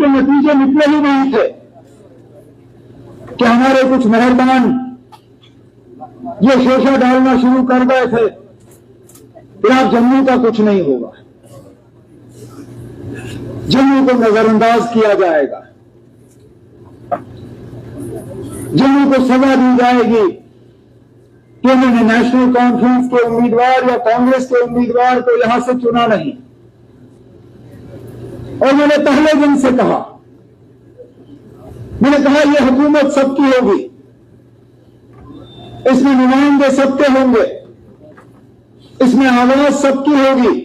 उनके नतीजे निकले ही नहीं थे कि हमारे कुछ मेहरबान ये शोषा डालना शुरू कर गए थे, फिर आप जम्मू का कुछ नहीं होगा, जम्मू को नजरअंदाज किया जाएगा, जम्मू को सजा दी जाएगी कि उन्होंने नेशनल कॉन्फ्रेंस के उम्मीदवार या कांग्रेस के उम्मीदवार को यहां से चुना नहीं। और मैंने पहले दिन से कहा, मैंने कहा यह हुकूमत सबकी होगी, इसमें नुमाइंदे सबके होंगे, इसमें आवाज सबकी होगी,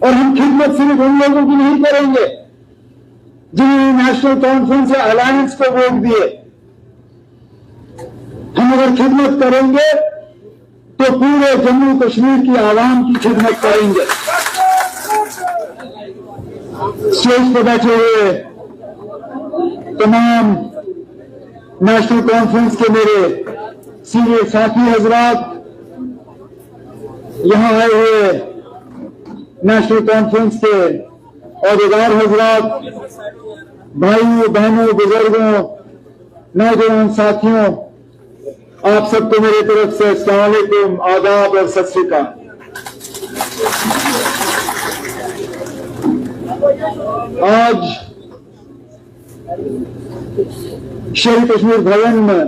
और हम खिदमत सिर्फ उन लोगों की नहीं करेंगे जिन्होंने नेशनल कॉन्फ्रेंस या अलायंस को वोट दिए। हम अगर खिदमत करेंगे तो पूरे जम्मू कश्मीर की आवाम की खिदमत करेंगे। स्टेज पर बैठे हुए तमाम नेशनल कॉन्फ्रेंस के मेरे सीनियर साथी हजरात, यहां आए हुए नेशनल कॉन्फ्रेंस के अहदेदार हजरात, भाइयों बहनों बुजुर्गों नौजवान साथियों, आप सबको मेरी तरफ से अस्सलाम वालेकुम, आदाब और सत श्री अकाल। आज शेर कश्मीर भवन में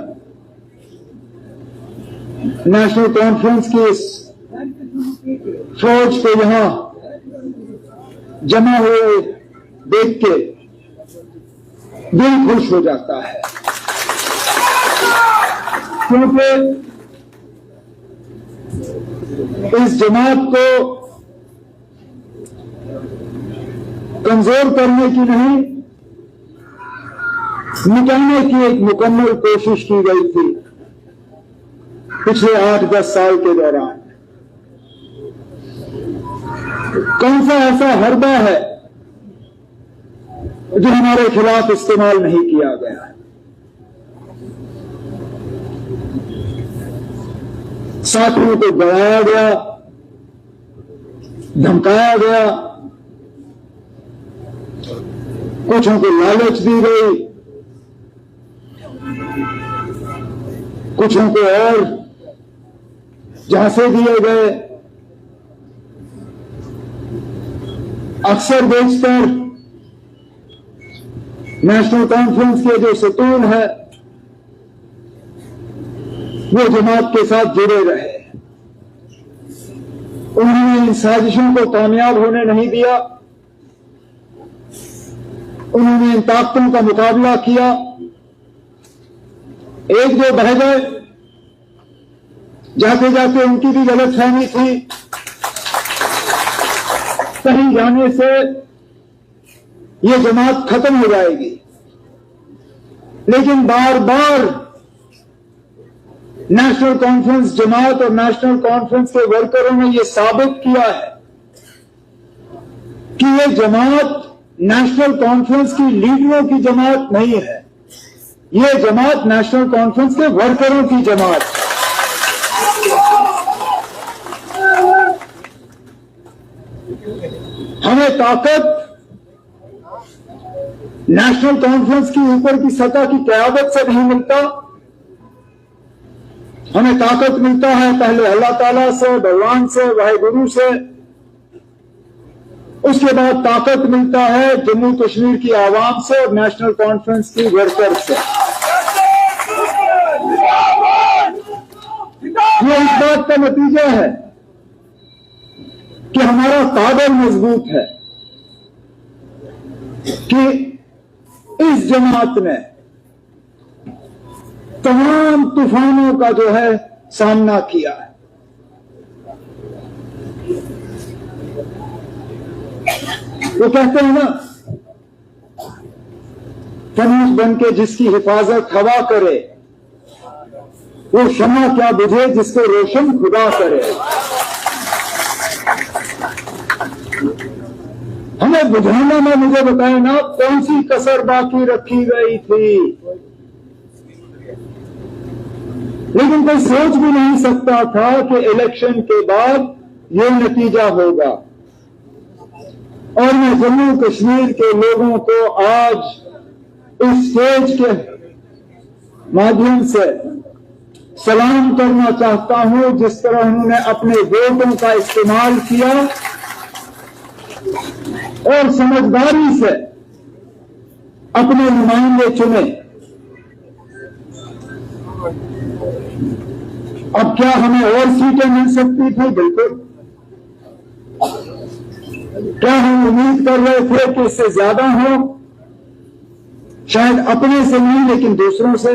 नेशनल कॉन्फ्रेंस की इस फौज को यहां जमा हुए देख के दिल खुश हो जाता है, क्योंकि इस जमात को कमजोर करने की नहीं, मिटाने की एक मुकम्मल कोशिश की गई थी पिछले 8-10 साल के दौरान। कौन सा ऐसा हरबा है जो हमारे खिलाफ इस्तेमाल नहीं किया गया? साथियों को डराया गया, धमकाया गया, कुछों को लालच दी गई, कुछों को और झांसे दिए गए। अक्सर बेचकर नेशनल कॉन्फ्रेंस के जो सतून है वो जमात के साथ जुड़े रहे। उन्होंने इन साजिशों को कामयाब होने नहीं दिया, उन्होंने इन ताकतों का मुकाबला किया। एक दो बह गए, जाते जाते उनकी भी गलतफहमी थी, कहीं जाने से ये जमात खत्म हो जाएगी, लेकिन बार बार नेशनल कॉन्फ्रेंस जमात और नेशनल कॉन्फ्रेंस के वर्करों ने यह साबित किया है कि यह जमात नेशनल कॉन्फ्रेंस की लीडरों की जमात नहीं है, यह जमात नेशनल कॉन्फ्रेंस के वर्करों की जमात है। हमें ताकत नेशनल कॉन्फ्रेंस की ऊपर की सतह की क़यादत से नहीं मिलता, हमें ताकत मिलता है पहले अल्लाह ताला से, भगवान से, वाहिगुरु से, उसके बाद ताकत मिलता है जम्मू कश्मीर की आवाम से और नेशनल कॉन्फ्रेंस की वर्कर से। ये इस बात का नतीजा है कि हमारा कादर मजबूत है कि इस जमात ने तमाम तूफानों का जो है सामना किया है। वो कहते हैं ना, फनूस बन के जिसकी हिफाजत हवा करे, वो शमा क्या बुझे जिसको रोशन खुदा करे। हमें बुझाने में मुझे बताए ना कौन सी कसर बाकी रखी गई थी, लेकिन कोई सोच भी नहीं सकता था कि इलेक्शन के बाद ये नतीजा होगा। और मैं जम्मू कश्मीर के लोगों को आज इस स्टेज के माध्यम से सलाम करना चाहता हूं, जिस तरह उन्होंने अपने वोटों का इस्तेमाल किया और समझदारी से अपने नुमाइंदे चुने। अब क्या हमें और सीटें मिल सकती थी? बिल्कुल। क्या हम उम्मीद कर रहे थे कि इससे ज्यादा हो? शायद अपने से नहीं, लेकिन दूसरों से।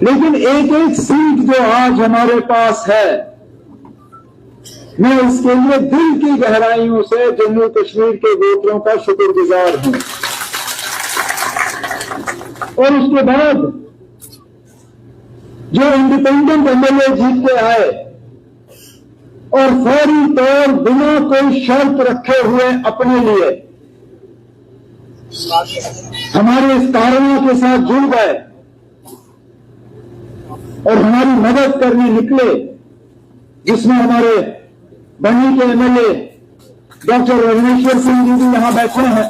लेकिन एक एक सीट जो आज हमारे पास है, मैं इसके लिए दिल की गहराइयों से जम्मू कश्मीर के वोटरों का शुक्रगुजार हूं। और उसके बाद जो इंडिपेंडेंट एमएलए जीत के आए और फौरी तौर बिना कोई शर्त रखे हुए अपने लिए हमारे इस कारवां के साथ जुड़ गए और हमारी मदद करने निकले, जिसमें हमारे बनी के एमएलए डॉक्टर रघुवेश्वर सिंह जी भी यहां बैठे हैं।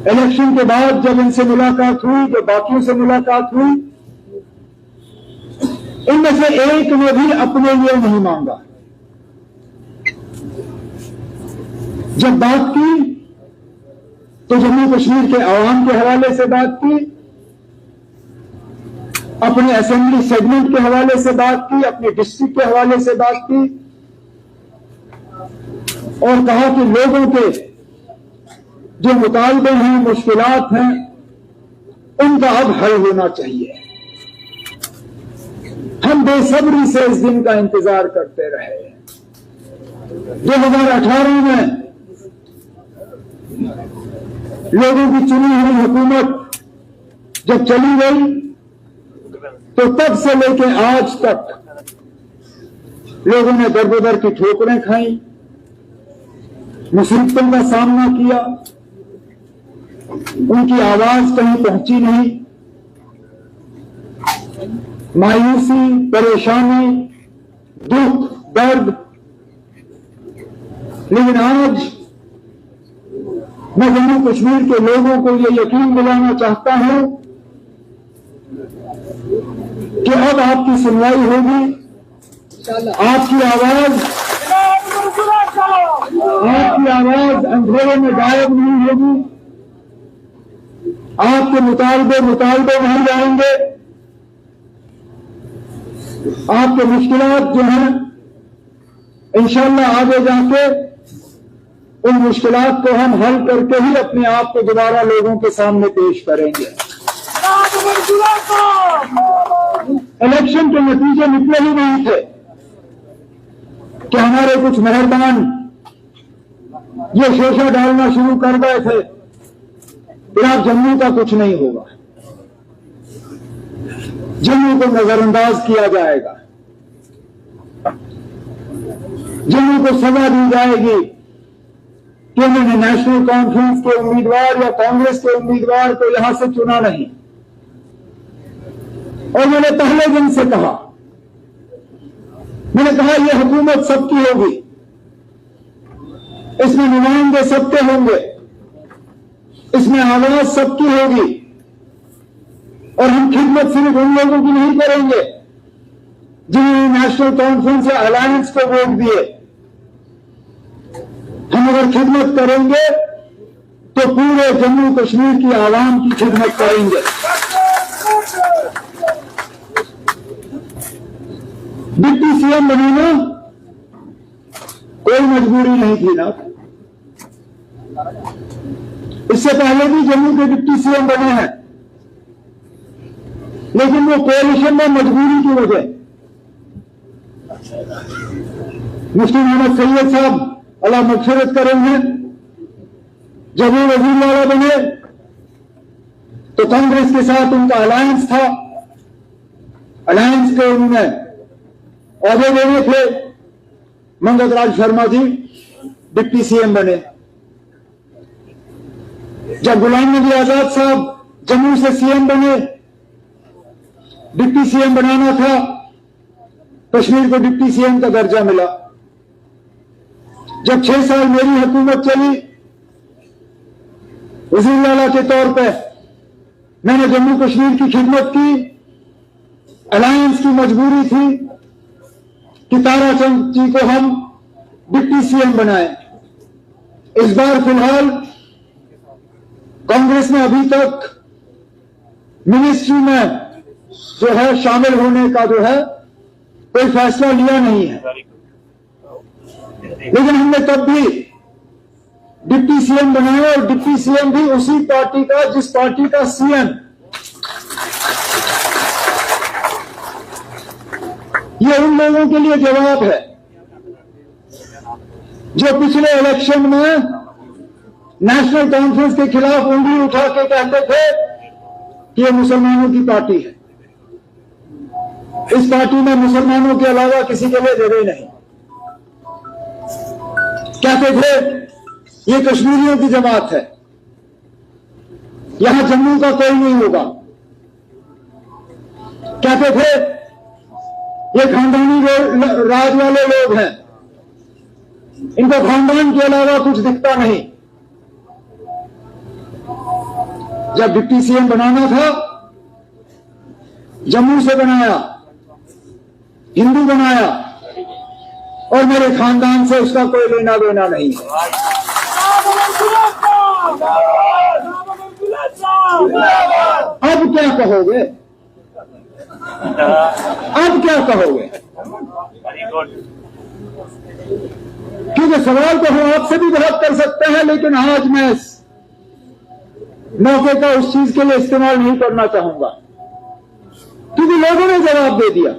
इलेक्शन के बाद जब इनसे मुलाकात हुई, जब बाकियों से मुलाकात हुई, इनमें से एक ने भी अपने लिए नहीं मांगा। जब बात की तो जम्मू कश्मीर के आवाम के हवाले से बात की, अपने असेंबली सेगमेंट के हवाले से बात की, अपने डिस्ट्रिक्ट के हवाले से बात की और कहा कि लोगों के जो मुतालबे हैं, मुश्किलात हैं, उनका अब हल होना चाहिए। हम बेसब्री से इस दिन का इंतजार करते रहे। 2018 में लोगों की चुनी हुई हुकूमत जब चली गई, तो तब से लेकर आज तक लोगों ने दर-बदर की ठोकरें खाई, मुसीबतों का सामना किया, उनकी आवाज कहीं पहुंची नहीं। मायूसी, परेशानी, दुख, दर्द। लेकिन आज मैं जम्मू कश्मीर के लोगों को ये यकीन दिलाना चाहता हूं कि अब आपकी सुनवाई होगी, आपकी आवाज अंधेरे में गायब नहीं होगी, आपके मुतालबे नहीं जाएंगे, आपके मुश्किलात जो हैं इंशाअल्लाह आगे जाके उन मुश्किलात को हम हल करके ही अपने आप को दोबारा लोगों के सामने पेश करेंगे। इलेक्शन के नतीजे निकले ही नहीं थे कि हमारे कुछ मेहरबान ये शोषा डालना शुरू कर गए थे कि आप जम्मू का कुछ नहीं होगा, जम्मू को नजरअंदाज किया जाएगा, जम्मू को सजा दी जाएगी कि उन्होंने नेशनल कॉन्फ्रेंस के उम्मीदवार या कांग्रेस के उम्मीदवार को यहां से चुना नहीं। और मैंने पहले दिन से कहा, यह हुकूमत सबकी होगी, इसमें नुमाइंदे सबके होंगे, इसमें आवाज सबकी होगी और हम खिदमत सिर्फ उन लोगों की नहीं करेंगे जिन्होंने नेशनल कॉन्फ्रेंस या अलायंस को वोट दिए। हम अगर खिदमत करेंगे तो पूरे जम्मू कश्मीर की आवाम की खिदमत करेंगे। डिप्टी सीएम बनाना कोई मजबूरी नहीं थी ना। इससे पहले भी जम्मू के डिप्टी सीएम बने हैं, लेकिन वो कोalition में मजबूरी की वजह। मुफ्ती मोहम्मद सैयद साहब अल्लाह मग़फ़िरत करेंगे, जब वो वज़ीर वाला बने तो कांग्रेस के साथ उनका अलायंस था, अलायंस के उन्होंने औहदे देने थे। मंगत राज शर्मा जी डिप्टी सीएम बने। जब गुलाम नबी आजाद साहब जम्मू से सीएम बने, डिप्टी सीएम बनाना था, कश्मीर को डिप्टी सीएम का दर्जा मिला। जब 6 साल मेरी हुकूमत चली, वज़ीर आला के तौर पे मैंने जम्मू कश्मीर की खिदमत की। अलायंस की मजबूरी थी कि ताराचंद जी को हम डिप्टी सीएम बनाए। इस बार फिलहाल कांग्रेस ने अभी तक मिनिस्ट्री में जो है शामिल होने का जो है कोई फैसला लिया नहीं है, लेकिन हमने तब भी डिप्टी सीएम बनाया और डिप्टी सीएम भी उसी पार्टी का जिस पार्टी का सीएम। ये उन लोगों के लिए जवाब है जो पिछले इलेक्शन में नेशनल कॉन्फ्रेंस के खिलाफ उंगली उठा के कहते थे कि ये मुसलमानों की पार्टी है, इस पार्टी में मुसलमानों के अलावा किसी के लिए जगह नहीं। कहते थे ये कश्मीरियों की जमात है, यहां जम्मू का कोई नहीं होगा। कहते थे ये खानदानी राज वाले लोग हैं, इनको खानदान के अलावा कुछ दिखता नहीं। जब डिप्टी सीएम बनाना था, जम्मू से बनाया, हिंदू बनाया और मेरे खानदान से उसका कोई लेना देना नहीं है। अब क्या कहोगे? अब क्या कहोगे? क्योंकि सवाल तो हम आपसे भी बहुत कर सकते हैं, लेकिन आज मैं इस मौके का उस चीज के लिए इस्तेमाल नहीं करना चाहूंगा, क्योंकि लोगों ने जवाब दे दिया।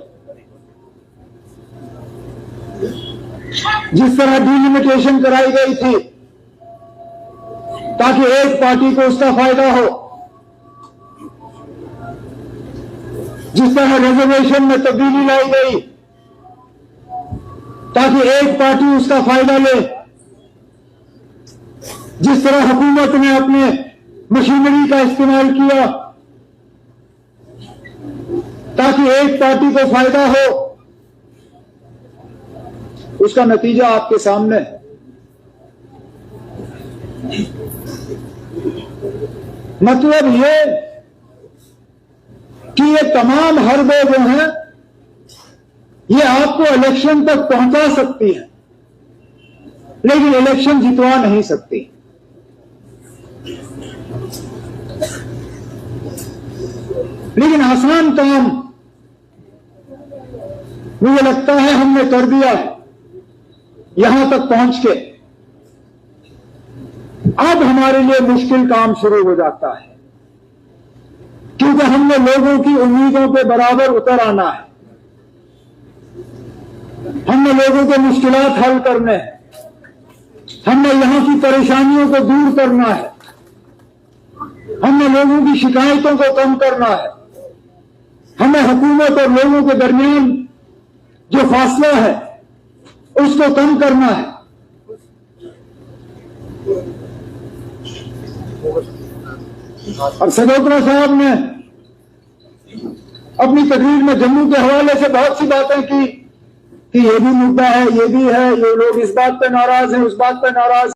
जिस तरह डिलिमिटेशन कराई गई थी ताकि एक पार्टी को उसका फायदा हो, जिस तरह रिजर्वेशन में तब्दीली लाई गई ताकि एक पार्टी उसका फायदा ले, जिस तरह हुकूमत ने अपने मशीनरी का इस्तेमाल किया ताकि एक पार्टी को फायदा हो, उसका नतीजा आपके सामने है। मतलब ये कि ये तमाम हरबे जो हैं ये आपको इलेक्शन तक पहुंचा सकती है, लेकिन इलेक्शन जितवा नहीं सकती। लेकिन आसान काम मुझे लगता है हमने कर दिया है यहां तक पहुंच के। अब हमारे लिए मुश्किल काम शुरू हो जाता है, क्योंकि हमने लोगों की उम्मीदों के बराबर उतर आना है। हमने लोगों के मुश्किलात हल करने हैं, हमने यहां की परेशानियों को दूर करना है, हमने लोगों की शिकायतों को कम करना है, हमें हुकूमत और लोगों के दरमियान जो फासला है उसको कम करना है। और सगोत्रा साहब ने अपनी तकरीर में जम्मू के हवाले से बहुत सी बातें की कि ये भी मुद्दा है, ये भी है, ये लोग इस बात पे नाराज हैं, उस बात पे नाराज